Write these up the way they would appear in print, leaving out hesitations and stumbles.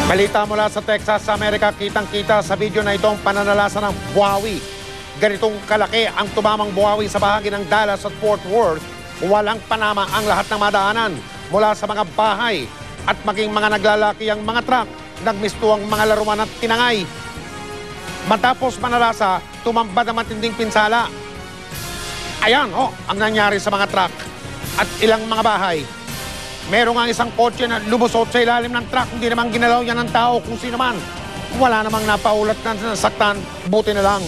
Balita mula sa Texas, Amerika, kitang-kita sa video na itong pananalasa ng buhawi. Ganitong kalaki ang tumamang buhawi sa bahagi ng Dallas at Fort Worth. Walang panama ang lahat ng madaanan mula sa mga bahay at maging mga naglalaki ang mga truck. Nagmisto ang mga laruan at tinangay. Matapos manalasa, tumambad ang matinding pinsala. Ayan, ang nangyari sa mga truck at ilang mga bahay. Meron nga isang kotse na lumusot sa ilalim ng truck. Hindi naman ginalaw yan ng tao kung sino man. Wala namang napaulat na nasaktan. Buti na lang.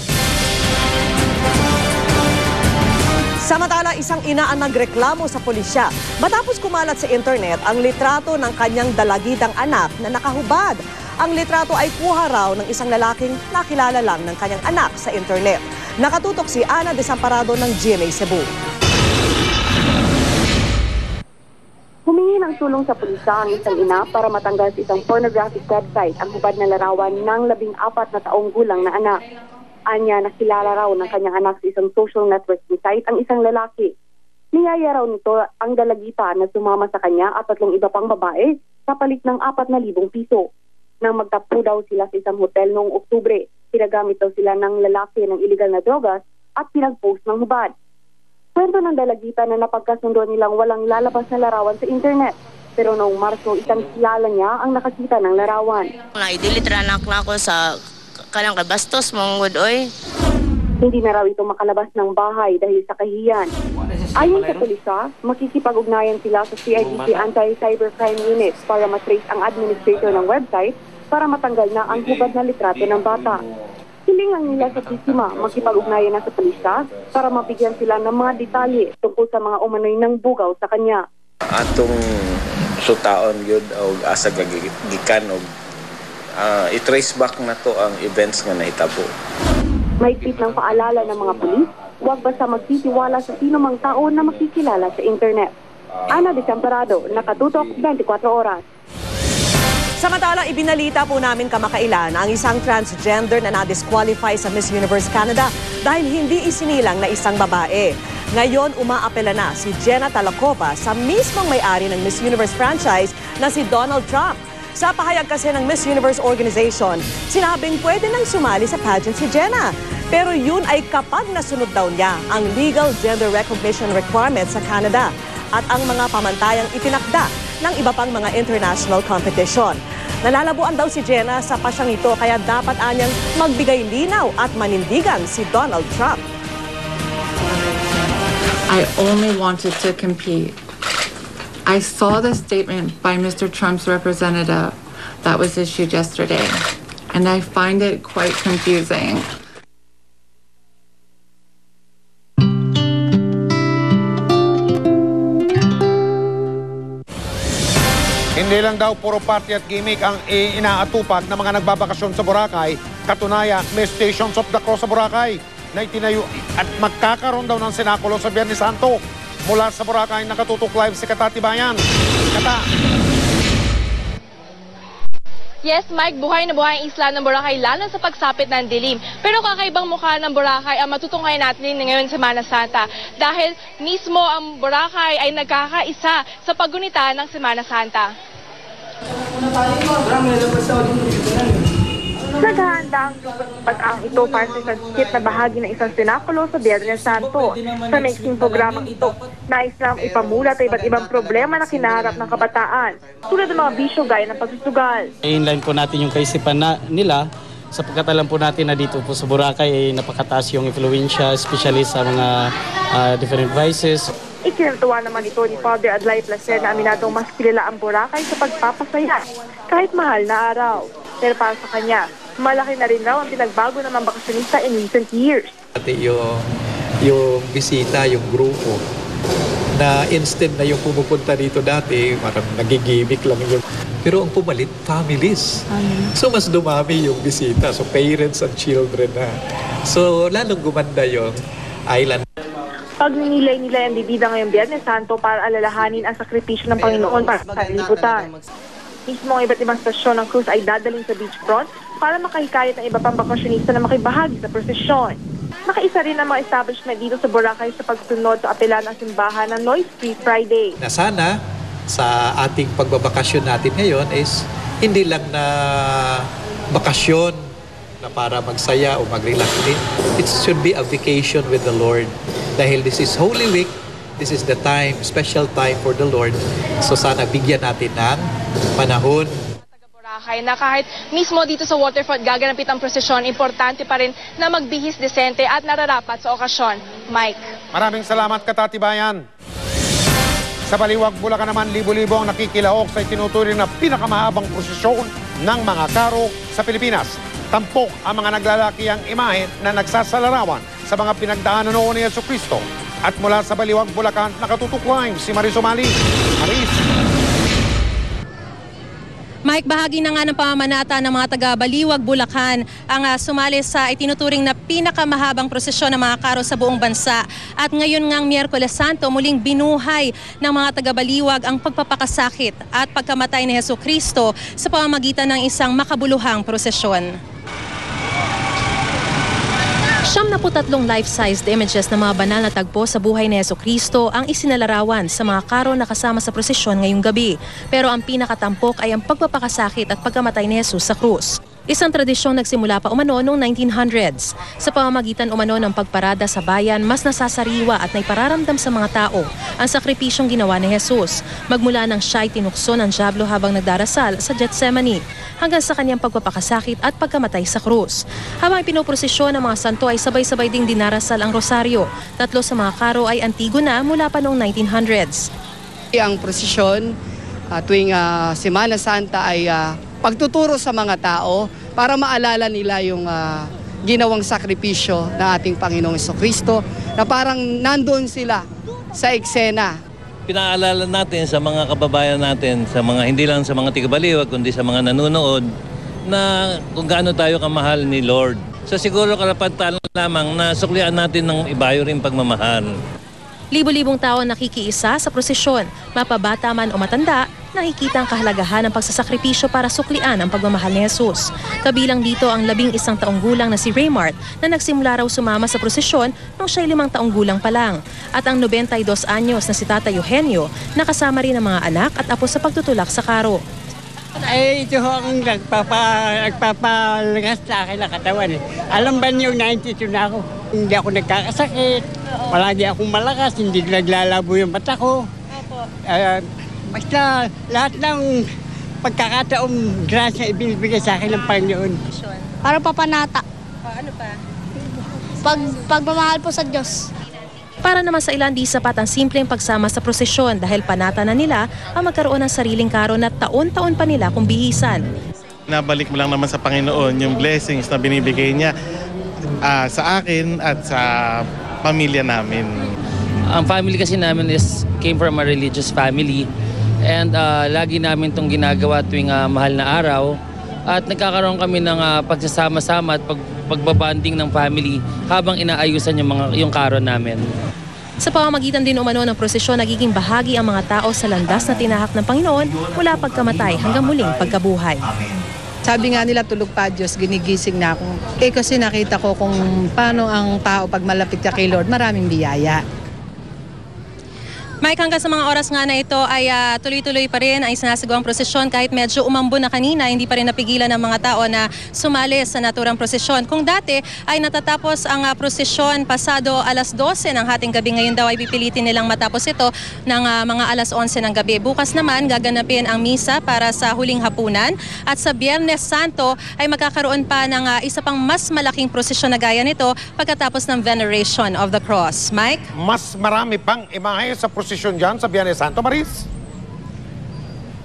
Samantala, isang ina ang nagreklamo sa pulisya matapos kumalat sa internet ang litrato ng kanyang dalagitang anak na nakahubad. Ang litrato ay kuha raw ng isang lalaking nakilala lang ng kanyang anak sa internet. Nakatutok si Ana Desamparado ng GMA Cebu. Humingi ng tulong sa pulisya ang isang ina para matanggal sa isang pornographic website ang hubad na larawan ng 14 na taong gulang na anak. Anya, nakilala raw ng kanyang anak sa isang social networking site ang isang lalaki. Niyaya raw nito ang dalagita na sumama sa kanya at 3 iba pang babae sa palit ng 4,000 piso. Nang magtapo daw sila sa isang hotel noong Oktubre, pinagamit daw sila ng lalaki ng illegal na drogas at pinag-post ng hubad. Kwento ng dalagita na napagkasundo nilang walang lalabas na larawan sa internet. Pero noong Marso, isang kilala niya ang nakakita ng larawan. Na-delete na ako sa kanang kabastos mong oy. Hindi na raw ito makalabas ng bahay dahil sa kahiyan. Ayon sa pulisya, makikipag-ugnayan sila sa CIDC Anti-Cybercrime Unit para matrace ang administrator ng website para matanggal na ang hubad na litrato ng bata. Hilingan nila sa biktima makipag-ugnayan na sa pulisya para mabigyan sila ng mga detalye tungkol sa mga umano'y ng bugaw sa kanya. Atong sutaon yun o asa gikan o i-trace back na to ang events nga nahitabo. Mahigpit ng paalala ng mga pulis, huwag basta magtitiwala sa sino mang tao na makikilala sa internet. Ana Desamparado, nakatutok 24 oras. Samantala, ibinalita po namin kamakailan ang isang transgender na na-disqualify sa Miss Universe Canada dahil hindi isinilang na isang babae. Ngayon, umaapela na si Jenna Talakova sa mismong may-ari ng Miss Universe franchise na si Donald Trump. Sa pahayag kasi ng Miss Universe Organization, sinabing pwede nang sumali sa pageant si Jenna. Pero yun ay kapag nasunod daw niya ang legal gender recognition requirements sa Canada at ang mga pamantayang itinakda ng iba pang mga international competition. Nalalabuan daw si Jenna sa pasyang ito kaya dapat anyang magbigay linaw at manindigan si Donald Trump. I only wanted to compete. I saw the statement by Mr. Trump's representative that was issued yesterday, and I find it quite confusing. Hindi lang daw puro party at gimmick ang inaatupag ng mga nagbabakasyon sa Boracay. Katunayan, may Stations of the Cross sa Boracay na itinayo at magkakaroon daw ng sinakulo sa Biyernes Santo. Mula sa Boracay, nakatutok live si Kata Tibayan. Kata. Yes, Mike, buhay na buhay ang isla ng Boracay lalo sa pagsapit ng dilim. Pero kakaibang mukha ng Boracay ang matutunghayan natin ngayon sa Semana Santa dahil mismo ang Boracay ay nagkakaisa sa paggunita ng Semana Santa. Naghahanda ang pag-ang ito para sa isang na bahagi ng isang sinakulo sa Biyernes Santo. Sa mixing programang ito, nais lang ipamulat ay iba't ibang problema na kinaharap ng kabataan, tulad ng mga bisyo gaya ng pagsusugal. I-inline po natin yung kaisipan nila sapagkat alam po natin na dito po sa Boracay ay napakataas yung influensya, especially sa mga different vices. Ikinatuwa naman ito ni Father Adlai Placer na aminadong mas kilala ang Boracay sa pagpapasaya kahit mahal na araw. Pero para sa kanya, malaki na rin raw ang pinagbago ng mga bakasyonista in recent years. Yung bisita, yung grupo, na instant na yung pumupunta dito dati, parang nagigimik lang yung... Pero ang pumalit, families. So mas dumami yung bisita. So parents and children na. So lalong gumanda yung island. Pag ninilay-nilay ang bibida ngayong Biyernes Santo para alalahanin ang sakripisyo ng Panginoon para sa liputan. Mismo ang iba't ibang stasyon ng cruise ay dadaling sa beachfront para makahikayat ng iba pang bakasyonista na makibahagi sa prosesyon. Nakaisa rin ang mga establishment dito sa Boracay sa pagsunod sa apela ng simbahan ng Noise Free Friday. Na sana sa ating pagbabakasyon natin ngayon is hindi lang na bakasyon na para magsaya o mag-relax. It should be a vacation with the Lord. Dahil this is Holy Week, this is the time, special time for the Lord. So sana bigyan natin ng panahon. Boracay na kahit mismo dito sa waterfront gaganapit ang prosesyon, importante pa rin na magbihis desente at nararapat sa okasyon. Mike. Maraming salamat, Katatibayan. Sa Baliwag, Bulacan naman, libo-libo ang nakikilaok sa itinuturing na pinakamahabang prosesyon ng mga karo sa Pilipinas. Tampok ang mga naglalakihang imahe na nagsasalarawan sa mga pinagdaanan noon ni Jesucristo. At mula sa Baliwag, Bulacan, nakatutok live si Maris Umali. Maris. Mike, bahagi na nga ng pamamanata ng mga taga-Baliwag, Bulacan ang sumali sa itinuturing na pinakamahabang prosesyon ng mga karo sa buong bansa. At ngayon ngang Miyerkules Santo, muling binuhay ng mga taga-Baliwag ang pagpapakasakit at pagkamatay ni Jesucristo sa pamamagitan ng isang makabuluhang prosesyon. 73 life-sized images ng mga banal na tagpo sa buhay ni Jesucristo ang isinalarawan sa mga karo na kasama sa prosesyon ngayong gabi. Pero ang pinakatampok ay ang pagpapakasakit at pagkamatay ni Jesus sa krus. Isang tradisyong nagsimula pa umano noong 1900s. Sa pamamagitan umano ng pagparada sa bayan, mas nasasariwa at naipararamdam sa mga tao ang sakripisyong ginawa ni Jesus. Magmula nang siya'y tinukso ng dyablo habang nagdarasal sa Gethsemane, hanggang sa kanyang pagpapakasakit at pagkamatay sa krus. Habang pinoprosesyon ng mga santo ay sabay-sabay ding dinarasal ang rosaryo. 3 sa mga karo ay antigo na mula pa noong 1900s. Ang prosesyon tuwing Semana Santa ay pagtuturo sa mga tao para maalala nila yung ginawang sakripisyo ng ating Panginoong Jesucristo na parang nandoon sila sa eksena. Pinaalala natin sa mga kababayan natin, sa mga hindi lang sa mga taga-Baliwag kundi sa mga nanonood na kung gaano tayo kamahal ni Lord. So siguro karapatan lamang na suklian natin ng ibayo rin pagmamahal. Libo-libong tao nakikiisa sa prosesyon, mapabata man o matanda, nakikita ang kahalagahan ng pagsasakripisyo para suklian ang pagmamahal ni Jesus. Kabilang dito ang 11 taong gulang na si Raymart na nagsimula raw sumama sa prosesyon nung siya'y 5 taong gulang pa lang. At ang 92 anyos na si Tata Eugenio, nakasama rin ang mga anak at apo sa pagtutulak sa karo. Ito ho ang nagpapalagas sa akin ng katawan. Alam ba niyo, 92 na ako. Hindi ako nagkakasakit. Palagi akong malakas, hindi naglalabo yung mata ko. Basta lahat ng pagkakataong grasya ibinibigay sa akin ng Panginoon. Para papanata. Ano pa? Pagmamahal po sa Diyos. Para naman sa ilan, di sapat ang simpleng pagsama sa prosesyon dahil panata na nila ang magkaroon ng sariling karo na taon-taon pa nila kung bihisan. Nabalik mo lang naman sa Panginoon yung blessings na binibigay niya sa akin at sa pamilya namin. Ang family kasi namin came from a religious family and lagi namin itong ginagawa tuwing mahal na araw at nagkakaroon kami ng pagsasama-sama at pagbabanding ng family habang inaayusan yung karo namin. Sa pamamagitan din umano ng prosesyon, nagiging bahagi ang mga tao sa landas na tinahak ng Panginoon mula pagkamatay hanggang muling pagkabuhay. Sabi nga nila, tulog pa Diyos, ginigising na ako. Kasi nakita ko kung paano ang tao pag malapit ka kay Lord, maraming biyaya. Mike, hanggang sa mga oras nga na ito ay tuloy-tuloy pa rin ang isinasagawang prosesyon kahit medyo umambo na kanina, hindi pa rin napigilan ng mga tao na sumali sa naturang prosesyon. Kung dati ay natatapos ang prosesyon pasado alas 12 ng hating gabi, ngayon daw ay pipilitin nilang matapos ito ng mga alas 11 ng gabi. Bukas naman gaganapin ang misa para sa huling hapunan at sa Biyernes Santo ay magkakaroon pa ng isa pang mas malaking prosesyon na gaya nito pagkatapos ng Veneration of the Cross. Mike? Mas marami pang imahe sa prosesyon dyan sa Biyernes Santo, Maris?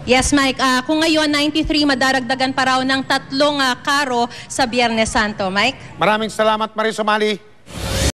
Yes, Mike. Kung ngayon, 93, madaragdagan pa raw ng 3 karo sa Biyernes Santo. Mike? Maraming salamat, Maris Umali.